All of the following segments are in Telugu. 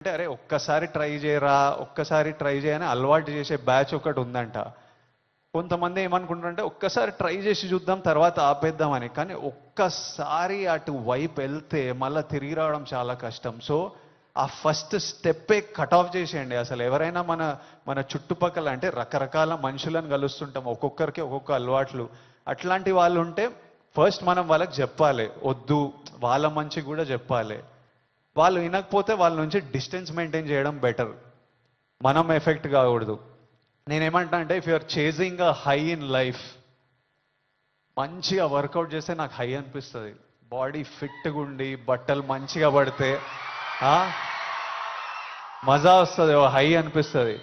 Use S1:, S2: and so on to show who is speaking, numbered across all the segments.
S1: అంటే అరే ఒక్కసారి ట్రై చేయరా, ఒక్కసారి ట్రై చేయని అలవాటు చేసే బ్యాచ్ ఒకటి ఉందంట. కొంతమంది ఏమనుకుంటారంటే ఒక్కసారి ట్రై చేసి చూద్దాం తర్వాత ఆపేద్దామని. కానీ ఒక్కసారి అటు వైపు వెళ్తే మళ్ళీ తిరిగి రావడం చాలా కష్టం. సో ఆ ఫస్ట్ స్టెప్పే కట్ ఆఫ్ చేసేయండి. అసలు ఎవరైనా మన మన చుట్టుపక్కల అంటే రకరకాల మనుషులను కలుస్తుంటాం, ఒక్కొక్కరికి ఒక్కొక్క అలవాట్లు. అట్లాంటి వాళ్ళు ఉంటే ఫస్ట్ మనం వాళ్ళకి చెప్పాలి, వద్దు, వాళ్ళ మంచి కూడా చెప్పాలి. వాళ్ళు వినకపోతే వాళ్ళ నుంచి డిస్టెన్స్ మెయింటైన్ చేయడం బెటర్, మనం ఎఫెక్ట్ కాకూడదు. నేనేమంటా అంటే if you're chasing a high in life, మంచిగా వర్కౌట్ చేస్తే నాకు హై అనిపిస్తుంది. బాడీ ఫిట్గా ఉండి బట్టలు మంచిగా పడితే మజా వస్తుంది, హై అనిపిస్తుంది.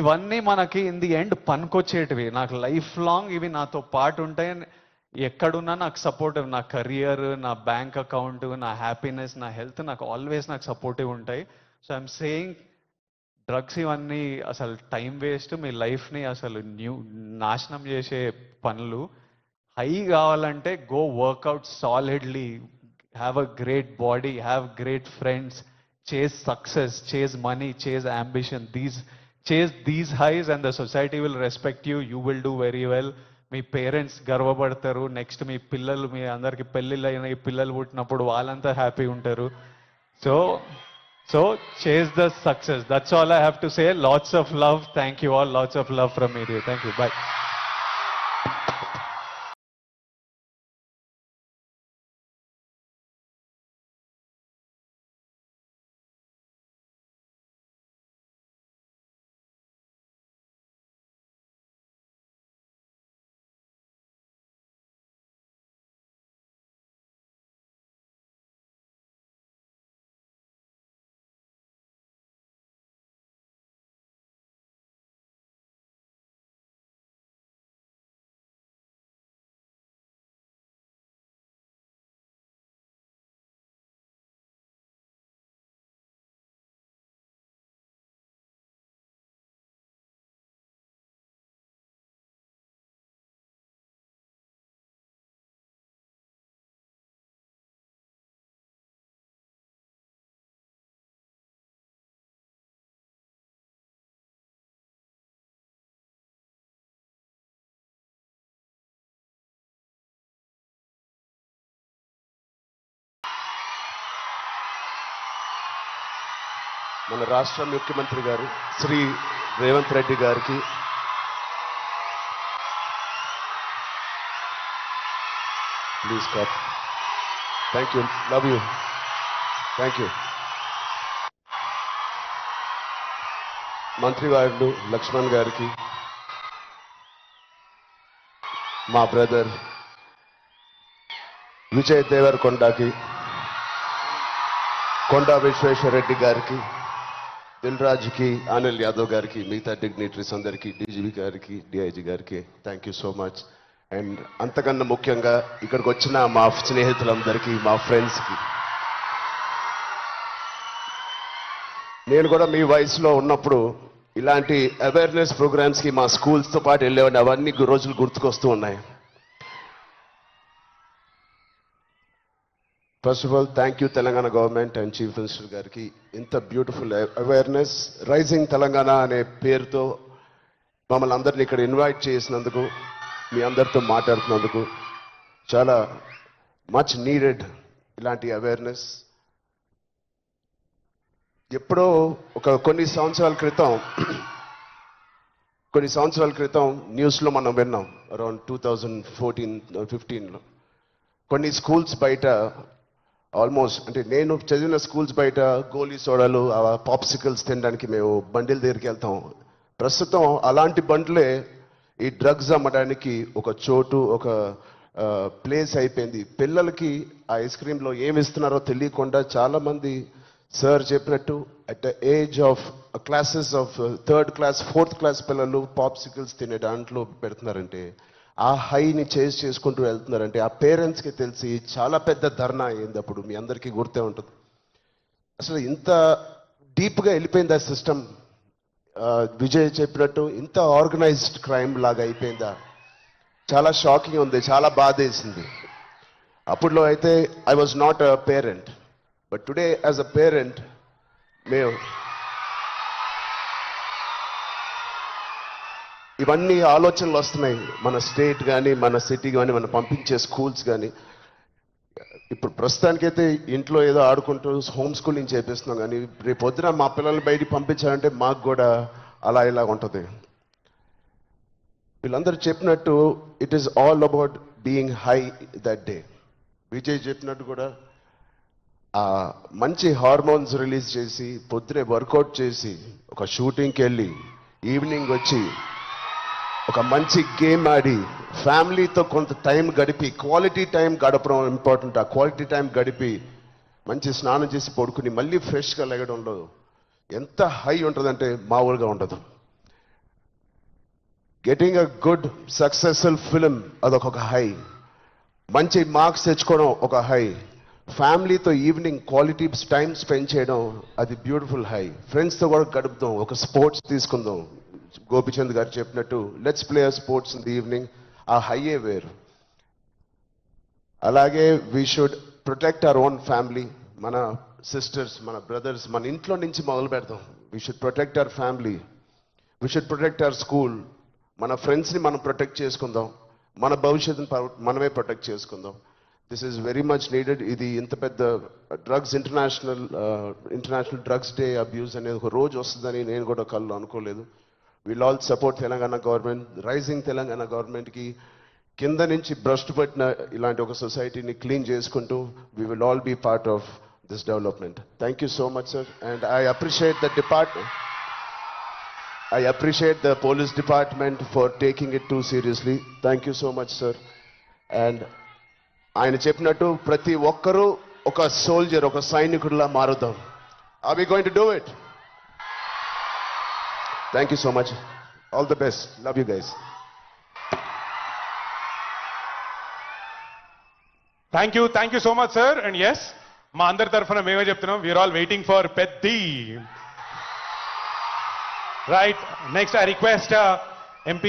S1: ఇవన్నీ మనకి ఇన్ ది ఎండ్ పనికొచ్చేటివి. నాకు లైఫ్ లాంగ్ ఇవి నాతో పాటు ఉంటాయి. ఎక్కడున్నా నాకు సపోర్టివ్, నా కెరియర్, నా బ్యాంక్ అకౌంట్, నా హ్యాపీనెస్, నా హెల్త్ నాకు ఆల్వేస్ నాకు సపోర్టివ్ ఉంటాయి. సో ఐఎమ్ సేయింగ్ డ్రగ్స్ ఇవన్నీ అసలు టైం వేస్ట్, మీ లైఫ్ని అసలు నాశనం చేసే పనులు. హై కావాలంటే go work out solidly, have a great body, have great friends, chase success, chase money, chase ambition. Chase these highs and the society will respect you, you will do very well. మీ పేరెంట్స్ గర్వపడతారు. నెక్స్ట్ మీ పిల్లలు, మీ అందరికి పెళ్ళిళ్ళు అయిన పిల్లలు పుట్టినప్పుడు వాళ్ళంతా హ్యాపీ ఉంటారు. So so chase the success. That's all I have to say. Lots of love. Thank you all. Lots of love from me. Thank you. Bye.
S2: మన రాష్ట్ర ముఖ్యమంత్రి గారు శ్రీ రేవంత్ రెడ్డి గారికి please clap. Thank you, love you, thank you. మంత్రివారులు లక్ష్మణ్ గారికి, మా బ్రదర్ విజయ్ దేవరకొండకి, కొండా విశ్వేశ్వరరెడ్డి గారికి, దిల్ రాజుకి, అనిల్ యాదవ్ గారికి, మిగతా డిగ్నిటరీస్ అందరికీ, డీజీపీ గారికి, డిఐజీ గారికి thank you so much. And అంతకన్నా ముఖ్యంగా ఇక్కడికి వచ్చిన మా స్నేహితులందరికీ, మా ఫ్రెండ్స్కి. నేను కూడా మీ వయసులో ఉన్నప్పుడు ఇలాంటి అవేర్నెస్ ప్రోగ్రామ్స్కి మా స్కూల్స్తో పాటు వెళ్ళేవాడిని. అవన్నీ రోజులు గుర్తుకొస్తూ ఉన్నాయి. First of all thank you Telangana government and chief minister గారికి. ఇంత బ్యూటిఫుల్ అవేర్నెస్ రైజింగ్ తెలంగాణ అనే పేరుతో మమ్మల్ని అందరినీ ఇక్కడ ఇన్వైట్ చేసినందుకు, మీ అందరితో మాట్లాడుతున్నందుకు చాలా మచ్ నీడెడ్ ఇలాంటి అవేర్నెస్. ఎప్పుడో కొన్ని సంవత్సరాల క్రితం న్యూస్లో మనం విన్నాం, అరౌండ్ 2014-15లో కొన్ని స్కూల్స్ బయట ఆల్మోస్ట్, అంటే నేను చదివిన స్కూల్స్ బయట గోలీ సోడాలు, పాప్సికల్స్ తినడానికి మేము బండిల దగ్గరికి వెళ్తాం. ప్రస్తుతం అలాంటి బండ్లే ఈ డ్రగ్స్ అమ్మడానికి ఒక చోటు, ఒక ప్లేస్ అయిపోయింది. పిల్లలకి ఆ ఐస్ క్రీమ్లో ఏమి ఇస్తున్నారో తెలియకుండా చాలామంది సార్ చెప్పినట్టు at the age of classes of 3rd class 4th class పిల్లలు పాప్సికల్స్ తినే దాంట్లో పెడుతున్నారంటే, ఆ హైని చేసుకుంటూ వెళ్తున్నారంటే ఆ పేరెంట్స్కి తెలిసి చాలా పెద్ద ధర్నా అయింది. అప్పుడు మీ అందరికీ గుర్తే ఉంటుంది. అసలు ఇంత డీప్గా వెళ్ళిపోయింది ఆ సిస్టమ్. విజయ్ చెప్పినట్టు ఇంత ఆర్గనైజ్డ్ క్రైమ్ లాగా అయిపోయిందా? చాలా షాకింగ్ ఉంది, చాలా బాధేసింది. అప్పుడులో అయితే I was not a parent, but today as a parent మేము ఇవన్నీ ఆలోచనలు వస్తున్నాయి. మన స్టేట్ కానీ, మన సిటీ కానీ, మనం పంపించే స్కూల్స్ కానీ. ఇప్పుడు ప్రస్తుతానికైతే ఇంట్లో ఏదో ఆడుకుంటూ హోమ్ స్కూలింగ్ చేపిస్తున్నాం, కానీ రేపు పొద్దున మా పిల్లల్ని బయటికి పంపించాలంటే మాకు కూడా అలా ఇలా ఉంటుంది. వీళ్ళందరూ చెప్పినట్టు it is all about being high that day. Vijay చెప్పినట్టు కూడా ఆ మంచి హార్మోన్స్ రిలీజ్ చేసి పొద్దునే వర్కౌట్ చేసి ఒక షూటింగ్కి వెళ్ళి ఈవినింగ్ వచ్చి ఒక మంచి గేమ్ ఆడి ఫ్యామిలీతో కొంత టైం గడిపి, క్వాలిటీ టైం గడపడం ఇంపార్టెంట్. ఆ క్వాలిటీ టైం గడిపి మంచి స్నానం చేసి పడుకుని మళ్ళీ ఫ్రెష్గా లెగడంలో ఎంత హై ఉంటుందంటే మామూలుగా ఉండదు. Getting a good successful film అదొక హై. మంచి మార్క్స్ తెచ్చుకోవడం ఒక హై. ఫ్యామిలీతో ఈవినింగ్ క్వాలిటీ టైం స్పెండ్ చేయడం అది బ్యూటిఫుల్ హై. ఫ్రెండ్స్తో కూడా గడుపుదాం, ఒక స్పోర్ట్స్ తీసుకుందాం. గోపిచంద్ గారు చెప్పినట్టు let's play sports in the evening. ఆ హైయే వేరు. అలాగే we should protect our own family. మన సిస్టర్స్, మన బ్రదర్స్, మన ఇంట్లో నుంచి మొదలు పెడదాం. We should protect our family, we should protect our school. మన ఫ్రెండ్స్ని మనం ప్రొటెక్ట్ చేసుకుందాం, మన భవిష్యత్తుని మనమే ప్రొటెక్ట్ చేసుకుందాం. This is very much needed. ఇది ఇంత పెద్ద drugs international drugs day abuse అనేది ఒక రోజు వస్తుందని నేను కూడా కళ్ళు అనుకోలేదు. Will all support Telangana government, rising Telangana గవర్నమెంట్కి. కింద నుంచి భ్రష్టు పట్టిన ఇలాంటి ఒక సొసైటీని క్లీన్ చేసుకుంటూ we will all be part of this development. Thank you so much sir. And I appreciate the police department for taking it too seriously. Thank you so much sir. And ఆయన చెప్పినట్టు ప్రతి ఒక్కరూ ఒక సోల్జర్, ఒక సైనికుడిలా మారుదాం. Are we going to do it? Thank you so much. All the best. Love you guys.
S3: Thank you so much sir. And yes, మా అందరి తరఫున మేమే చెప్తున్నాం, we are all waiting for Peddi. Right, next I request MP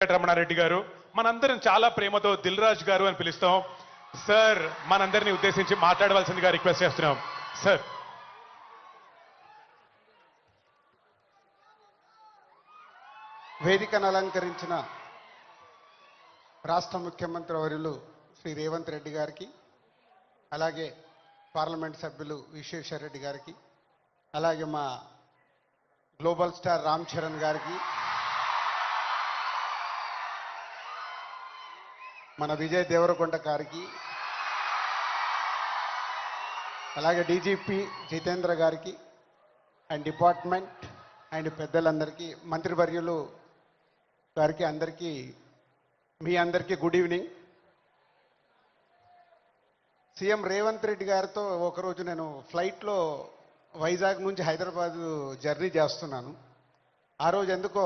S3: Ramanareddy గారు, మనందరం చాలా ప్రేమతో దిల్ రాజు గారు అని పిలుస్తాం. సార్ మనందరినీ ఉద్దేశించి మాట్లాడవలసిందిగా రిక్వెస్ట్ చేస్తున్నాం. సార్.
S4: వేదికను అలంకరించిన రాష్ట్ర ముఖ్యమంత్రి వర్యులు శ్రీ రేవంత్ రెడ్డి గారికి, అలాగే పార్లమెంట్ సభ్యులు విశ్వేశ్వర్ రెడ్డి గారికి, అలాగే మా గ్లోబల్ స్టార్ రామ్ చరణ్ గారికి, మన విజయ్ దేవరకొండ గారికి, అలాగే డీజీపీ జితేంద్ర గారికి అండ్ డిపార్ట్మెంట్ అండ్ పెద్దలందరికీ, మంత్రివర్యులు గారికి, అందరికీ మీ అందరికీ good evening. CM Revanth Reddy గారితో ఒకరోజు నేను ఫ్లైట్లో వైజాగ్ నుంచి హైదరాబాద్ జర్నీ చేస్తున్నాను. ఆ రోజు ఎందుకో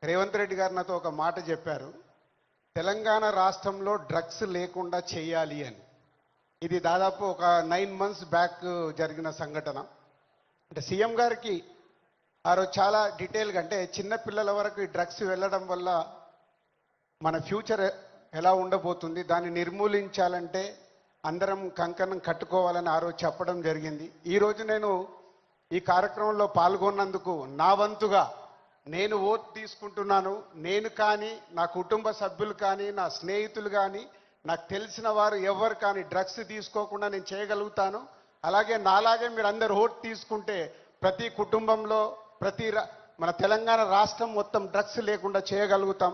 S4: రేవంత్ రెడ్డి గారు నాతో ఒక మాట చెప్పారు, తెలంగాణ రాష్ట్రంలో డ్రగ్స్ లేకుండా చేయాలి అని. ఇది దాదాపు ఒక 9 months బ్యాక్ జరిగిన సంఘటన. అంటే సీఎం గారికి ఆ రోజు చాలా డీటెయిల్గా, అంటే చిన్న పిల్లల వరకు ఈ డ్రగ్స్ వెళ్ళడం వల్ల మన ఫ్యూచర్ ఎలా ఉండబోతుంది, దాన్ని నిర్మూలించాలంటే అందరం కంకణం కట్టుకోవాలని ఆ రోజు చెప్పడం జరిగింది. ఈరోజు నేను ఈ కార్యక్రమంలో పాల్గొన్నందుకు నా వంతుగా నేను ఓట్ తీసుకుంటున్నాను. నేను కానీ, నా కుటుంబ సభ్యులు కానీ, నా స్నేహితులు కానీ, నాకు తెలిసిన వారు ఎవరు కానీ డ్రగ్స్ తీసుకోకుండా నేను చేయగలుగుతాను. అలాగే నాలాగే మీరు అందరు ఓట్ తీసుకుంటే ప్రతి కుటుంబంలో, మన తెలంగాణ రాష్ట్రం మొత్తం డ్రగ్స్ లేకుండా చేయగలుగుతాం.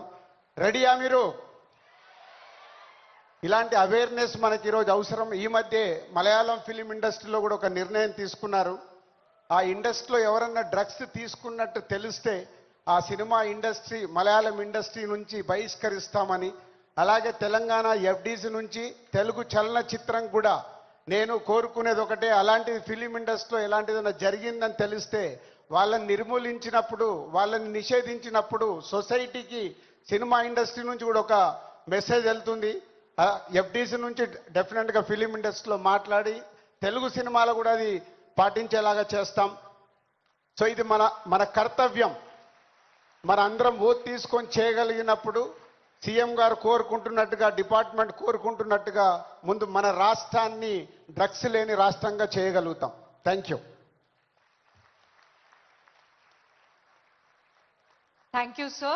S4: రెడీయా మీరు? ఇలాంటి అవేర్నెస్ మనకి ఈరోజు అవసరం. ఈ మధ్య మలయాళం ఫిలిం ఇండస్ట్రీలో కూడా ఒక నిర్ణయం తీసుకున్నారు. ఆ ఇండస్ట్రీలో ఎవరన్నా డ్రగ్స్ తీసుకున్నట్టు తెలిస్తే ఆ సినిమా ఇండస్ట్రీ, మలయాళం ఇండస్ట్రీ నుంచి బహిష్కరిస్తామని. అలాగే తెలంగాణ ఎఫ్డీసీ నుంచి తెలుగు చలనచిత్రం కూడా నేను కోరుకునేది ఒకటే, అలాంటి ఫిలిం ఇండస్ట్రీలో ఎలాంటిదైనా జరిగిందని తెలిస్తే వాళ్ళని నిర్మూలించినప్పుడు, వాళ్ళని నిషేధించినప్పుడు సొసైటీకి, సినిమా ఇండస్ట్రీ నుంచి కూడా ఒక మెసేజ్ వెళ్తుంది. ఎఫ్డీసీ నుంచి డెఫినెట్గా ఫిలిం ఇండస్ట్రీలో మాట్లాడి తెలుగు సినిమాలో కూడా అది పాటించేలాగా చేస్తాం. సో ఇది మన కర్తవ్యం. మన అందరం ఓట్ తీసుకొని చేయగలిగినప్పుడు సీఎం గారు కోరుకుంటున్నట్టుగా, డిపార్ట్మెంట్ కోరుకుంటున్నట్టుగా ముందు మన రాష్ట్రాన్ని డ్రగ్స్ లేని రాష్ట్రంగా చేయగలుగుతాం. Thank you.
S5: Thank you, sir.